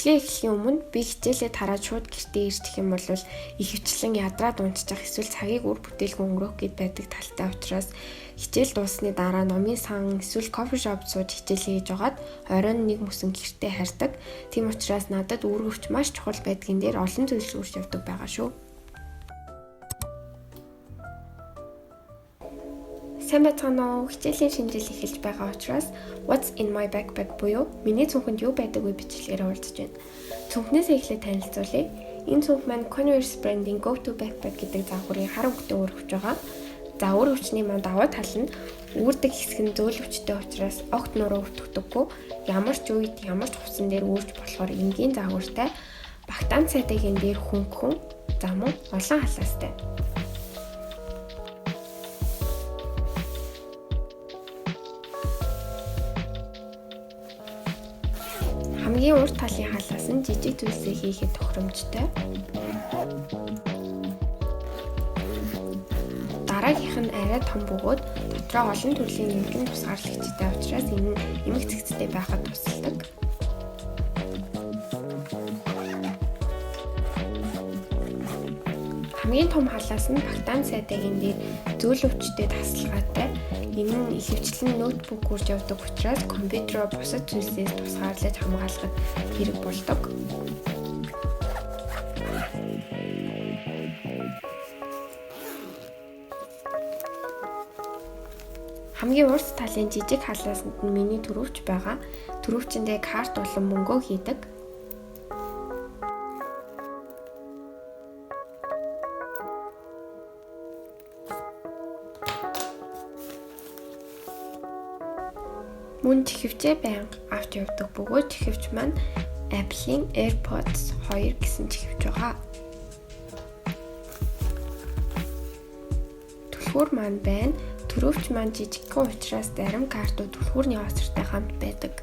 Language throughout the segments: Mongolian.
Хичээлээ эхлэхийн өмнө би хичээлээ тараад шууд гэртээ ирэх юм бол ихэвчлэн ядраад унтчих эсвэл цагийг үр бүтээлгүй өнгөрөх гээд байдаг талтай учраас хичээл дууссаны дараа номын сан эсвэл кофе шоп сууж хичээлээ хийж агаад оройн нэг мөсөн гэртээ хардаг. Тийм учраас надад үүргэвч маш чухал байдгийн дээр олон зүйлс үрж явдаг байгаа шүү. Сайн байцгаана уу? Хичээлийн шинжил эхэлж байгаа учраас What's in my backpack буюу миний цүнхэнд юу байдаг вэ бичлэгээр уулзж байна. Цүнхнээсээ эхлээд танилцуулъя. Энэ цүнх маань Converse brand-ийн Go to Backpack гэдэг загварын хар өнгөтэй үүргэвч байгаа. За өөр өвчний маань даваа тал нь үүрдэг хэсэг нь зөөл өвчтэй учраас огт нуруу өвтгдөггүй. Ямар ч үед ямар ч хувцсан дээр үүрж болохоор энгийн загвартай багтаан цайтайгийн дээр хөнгөн зам уу олон халаастай. Хамгийн урт талын халаас нь жижиг зүйлсээ хийхэд тохиромжтой. Дараагийнх нь арай том бөгөөд дотроо олон төрлийн нэмгэн тусгаарлагчтай учраас энэ нь эмэг цэгцтэй байхад тусалдаг. Хамгийн том халаас нь багтаан цайтайгийн дээр зөөл өвчтэй тасалгаатай. Энэ нь ихэвчлэн ноутбук хүрж явдаг учраас компьютероо бусад зүйлсээс тусгаарлаж хамгаалахад хэрэг болдог. Хамгийн урт талын жижиг халаасанд нь миний төрөвч байгаа. Төрөвчөндөө карт болон мөнгөө хийдэг. Мөн чихвчээ байнга авч явдаг бөгөөд чихвч маань Apple-ийн AirPods 2 гэсэн чихвч байгаа. Түлхүүр маань байна. Төрөвч маань жижигхэн учраас зарим картууд түлхүүрний хоцортой хамт байдаг.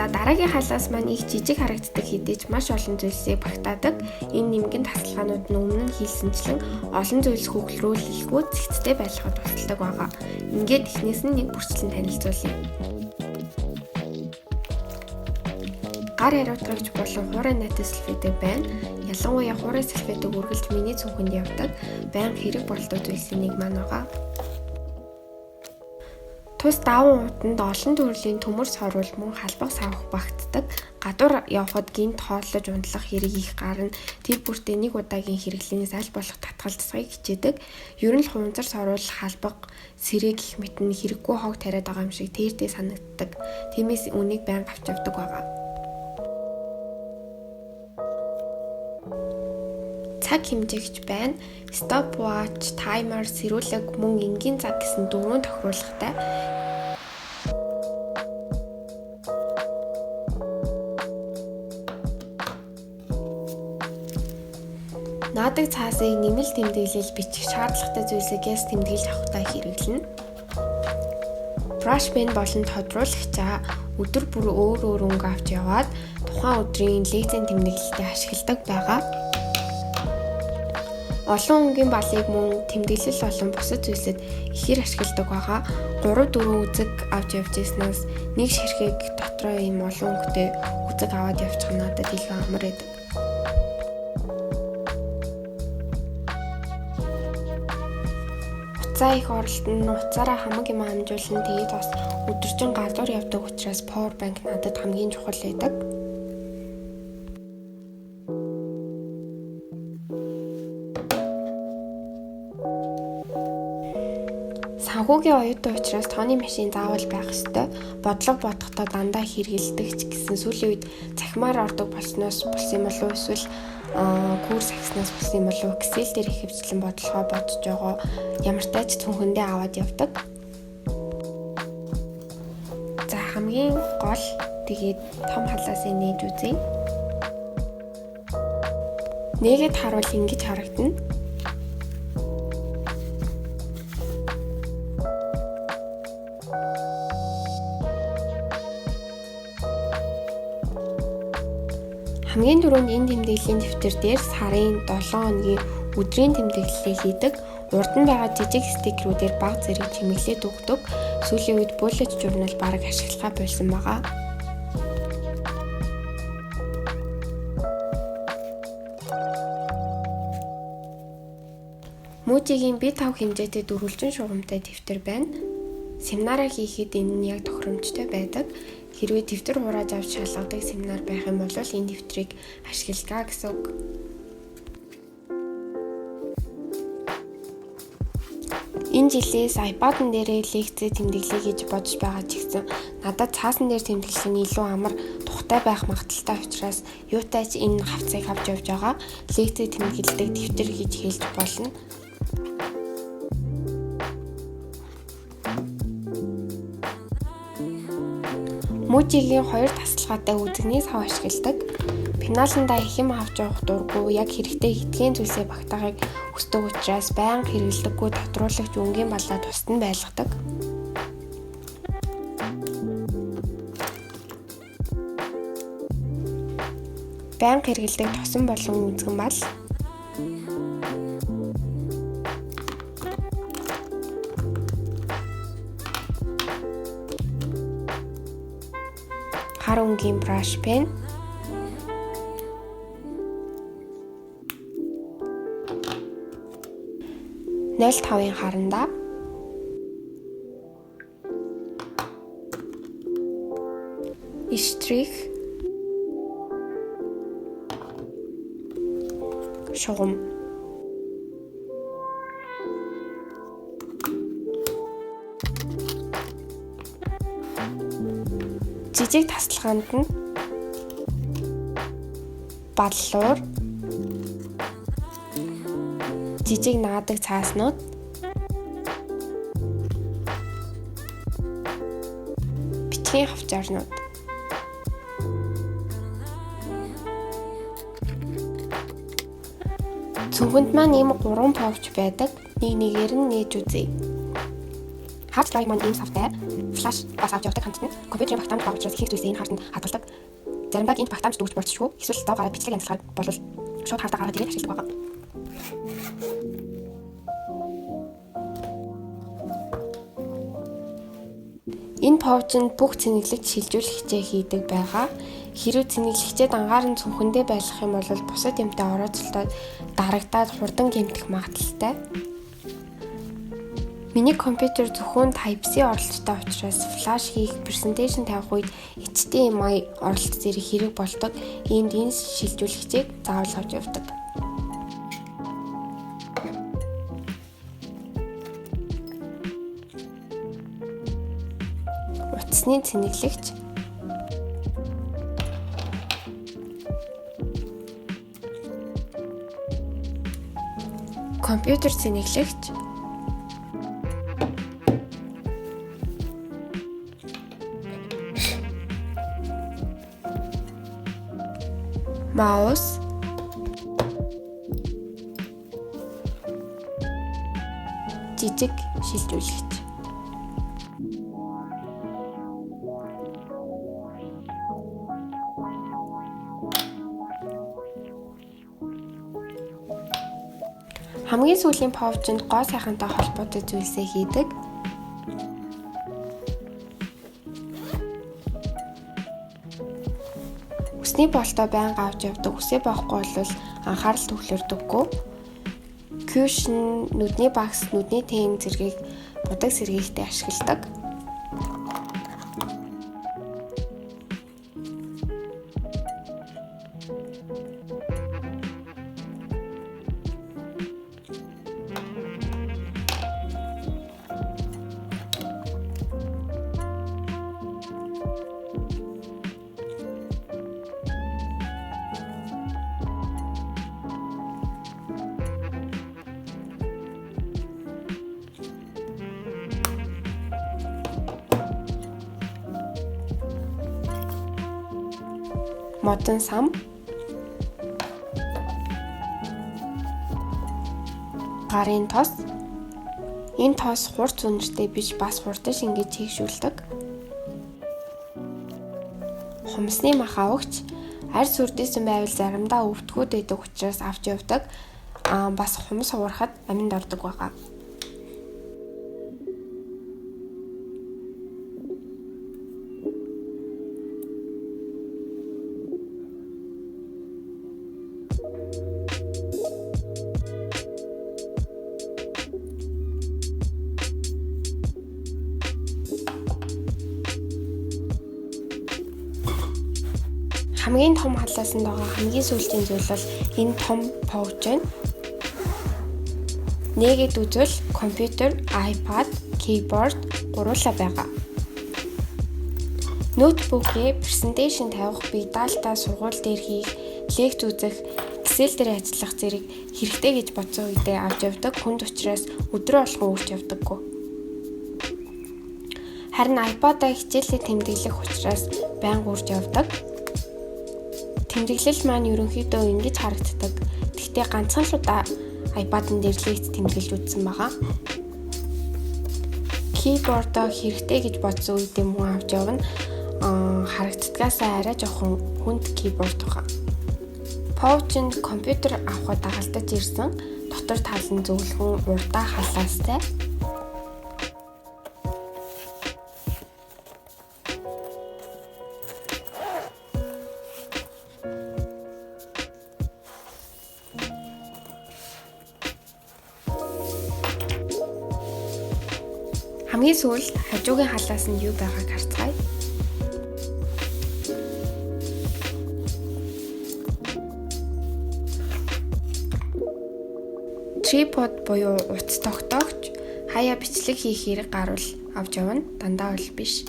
За дараагийн халаас маань их жижиг харагддаг хэдий ч маш олон зүйлсийг багтаадаг. Энэ нэмгэн тасалгаанууд нь өмнө нь хийсэнчлэн олон зүйлс хөгжлүүлэлгүй цэгцтэй байлгахад тусалдаг байгаа. Ингээд эхнээс нь нэг бүрчлэн танилцуулъя. Гар хариуцлагч болон хуурай найтаа салфетик байна. Ялангуяа хуурай салфетик үргэлж миний цүнхэнд явдаг. Байнга хэрэг болдог зүйлсийн нэг маань байгаа. Тус даван утанд олон төрлийн төмөрс хоруул мөн халбах савх багтдаг. Гадуур явхад гинт хооллож унтлах хэрэг их гарна. Тэр бүртээ нэг удаагийн хэрэглэнээс аль болох татгалзахыг хичээдэг. Ер нь л хунзар соруул халбах сэрэг гэх мэт нь хэрэггүй хог тариад байгаа юм шиг тэрдээ санагддаг. Тиймээс үнийг байнга авч явдаг байгаа. Цаг хэмжээгч байна. Stopwatch, timer, сэрүүлэг, мөн энгийн цаг гэсэн дөрвөн тохируулгатай. Наадаг цаасыг нэмэлт тэмдэглэл бичих шаардлагатай зүйлсээ гэс тэмдэглэж авахтай хэрэглэнэ. Brush pen болон тодруулагчаа өдөр бүр өөр өнгө авч яваад тухайн өдрийн лекцийн тэмдэглэлтэд ашигладаг байгаа. Олон өнгийн балыг мөн тэмдэглэл болон бусад зүйлсэд ихээр ашигладаг байгаа. 3-4 үзэг авч явж ирснээс нэг ширхэг дотроо ийм олон өнгөтэй үзэг аваад явчих нь надад илүү амар байдаг. Уцаа их оролтон нь уцаараа хамаг юм амжуулна. Тэгээд бас өдөржин газар явдаг учраас power bank надад хамгийн чухал байдаг. Санхүүгийн оюутан учраас тооны машин заавал байх ёстой. Бодлого бодохдоо дандаа хэрэгэлдэг ч гэсэн сүүлийн үед цахимаар ордог болсноос болсон юм болов уу эсвэл курс агснаас болсон юм болов уу Excel дээр их хвчлэн бодлогоо бодож байгаа. Ямар ч тач цүнхэндээ аваад явдаг. За хамгийн гол тэгээд том халаасыг нээж үзье. Нэгэд харуул ингэж харагдана. Хамгийн түрүүнд энэ тэмдэглэлийн дэвтэр дээр сарын 7 хоногийн өдрийн тэмдэглэлийг хийдэг, урд нь байгаа жижиг стикерүүдээр бага зэрэг чимэглээд өгдөг. Сүүлийн үед bullet journal бараг ашиглахаа болсон байгаа. Мужигийн B5 хэмжээтэй дөрвөлжин шугамтай дэвтэр байна. Семинараа хийхэд энэ нь яг тохиромжтой байдаг. Хэрвээ дэвтэр хурааж авч шалгадаг семинар байх юм бол энэ дэвтрийг ашигладаг гэсэн үг. Энэ жилээс iPad-н дээрээ лекцээ тэмдэглэе гэж бодож байгаа ч гэсэн надад цаасан дээр тэмдэглэх нь илүү амар тухтай байх магадaltaй учраас юутай ч энэ хавцыг авч явж байгаа. Лекцээ тэмдэглэдэг дэвтэр гэж хэлж болно. Мужигийн 2 тасалгаатай үзэгний сав ашигладаг. Пеналандаа их юм авч явах дурггүй, яг хэрэгтэй хитгэн зүйлсээ багтаахыг хүсдэг учраас байнга хэрэглэдэггүй тодруулагч өнгийн балаа тусад нь байлгадаг. Байнга хэрэглэдэг тосон болон үзгэн бал. Хар өнгийн brush pen. Нөл 5-ын харандаа. Штрих. Шугам. Жижиг тасалгаанд нь баллуур, жижиг наадаг цааснууд, бичгийн хавчаарнууд. Цүнхэнд маань ийм 3 повч байдаг. Нэг нэгээр нь нээж үзье. Hard drive маань ийм савтай флаш бас авч явдаг хамтд нь компьютерийн багтаамж байгаа учраас их зүйлсээ энэ хартанд хадгалдаг. Заримдаа энэ багтаамж дүүж болчихгүй. Эсвэл доо гараа бичлэг янзлахад бол шууд хартаа гараад ирээд ашигладаг байгаа. Энэ повчнд бүх цэнэглэгч шилжүүлэгчээ хийдэг байгаа. Хэрвээ цэнэглэгчээ анхааран цүнхэндээ байлгах юм бол бусад юмтай орооцолдоод дарагдаад хурдан гэмтэх магадaltaй. Миний компьютер зөвхөн Type-C оролцоотой учраас флаш хийх, презентацийн тавих үед HDMI оролцоо зэрэг хэрэг болдог. Иймд энэ шилжүүлэгчийг заавал авч явдаг. Утасны цэнэглэгч. Компьютер цэнэглэгч. Маус, жижиг шилжүүлэгч. Хамгийн сүүлийн повчнд гоо сайхантай холбоотой зүйлсээ хийдэг. Усны болтоо байнга авч явдаг. Үсээ боохгүй бол анхаарал төвлөрдөггүй. Cushion, нүдний багс, нүдний тэм зэргийг будаг сэргийгтэй ашигладаг. Модон сам, гарын тос. Энэ тос хурц үнэртэй биш, бас хурдаш ингэж хийгшүүлдэг. Хумсны мах авагч. Арьс үрдээсэн байвал заримдаа өвдгүүд байдаг учраас авч явдаг. бас хумс уурахад аминд ордог байгаа. Хамгийн том халаасанд байгаа хамгийн сүүлийн зүйл бол энэ том pouch байна. Нэгэд үзвэл компьютер, iPad, keyboard гуруула байгаа. Ноутбукээ презентацийн тавих, бие даалтаа сургууль дээр хийх, лекц үзэх, Excel дээр ажиллах зэрэг хэрэгтэй гэж бодсон үедээ авч явдаг хүнд учраас өдрөө болгон үрж явдаггүй. Харин iPad-аа хичээлээ тэмдэглэх учраас байнга үрж явдаг. Тэмдэглэл маань ерөнхийдөө ингэж харагддаг. Гэхдээ ганцхан л удаа iPad-ын дээр лекц тэмдэглэж үзсэн байгаа. Keyboard-аа хэрэгтэй гэж бодсон үедээ мөн авч явна. Харагддгаасаа арай жоохон хүнд keyboard байгаа. Pouch-нд компьютер авахд дагалдаж ирсэн. Дотор тал нь зөвлөгөн урдаа халаастай. Хамгийн сүүлд хажуугийн халаас нь юу байгааг харцгаая. Tripod буюу утас тогтоогч хаяа бичлэг хийх хэрэг гарвал авч явна. Дандаа бол биш.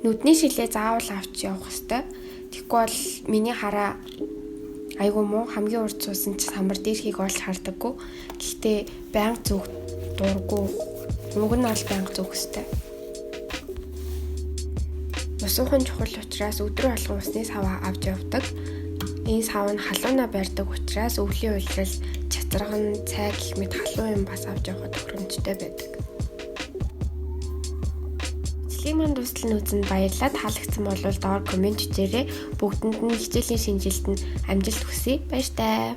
Нүдний шилээ заавал авч явах ёстой. Тэгэхгүй бол миний хараа айгүй муу, хамгийн урд суусан ч самбар дээрхийг олж хардаггүй. Гэхдээ байнга зүг дурггүй. Уг нь бол байнга зүг ёстой. Ус уух нь чухал учраас өдрөө болгон усны саваа авч явдаг. Энэ сав нь халуунаа барьдаг учраас өвлийн улирал, чацарган, цай гэх мэт халуун юм бас авч явахд тохиромжтой байдаг. Манд үстэл үзэнд баярлалаа. Таалагдсан бол доор комент хийгээрэй. Бүгдэнд нь хичээлийн шинжилтанд амжилт хүсье. Баяр таа.